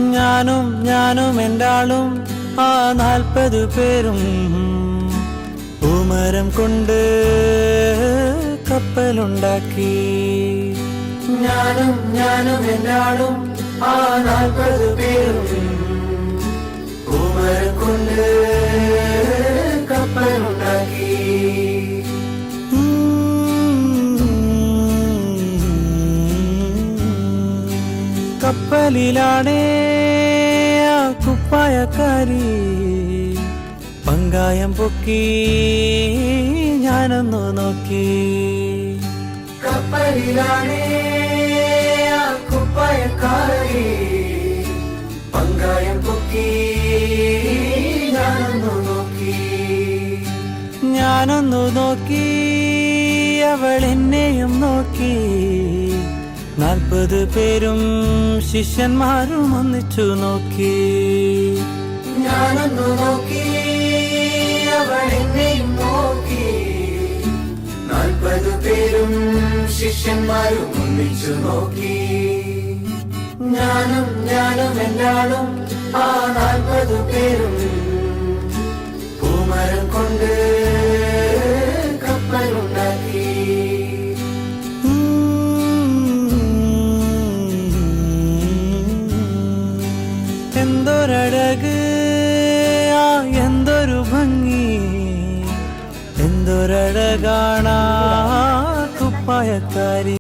ഞാനും എന്റാളും ആ 40 പേരും പൂമരം കൊണ്ട് കപ്പലുണ്ടാക്കി. ഞാനും എന്റാളും ആ 40 പേരും പൂമരം കൊണ്ട് കപ്പലുണ്ടാക്കി. കപ്പലിലാണേ ആ കുപ്പായക്കാരി പങ്കായം പൊക്കി ഞാനൊന്നു നോക്കി. കപ്പലിലാണേ ആ കുപ്പായക്കാരി പങ്കായം പൊക്കി ഞാനൊന്നു നോക്കി. അവൾ എന്നെയും നോക്കി. 40 പേരും ശിഷ്യന്മാരും ഒന്നിച്ചു നോക്കി. ഞാനൊന്നു നോക്കി. അവൾ എന്നെയും നോക്കി. 40 പേരും ശിഷ്യന്മാരും ഒന്നിച്ചു നോക്കി. ഞാനും എന്റാളും ആ 40 പേരും പൂമരം കൊണ്ട് കപ്പലുണ്ടാക്കി. എന്തൊരഴക് ആ എന്തൊരു ഭംഗി, എന്തൊരഴകാണാ കുപ്പായക്കാരി.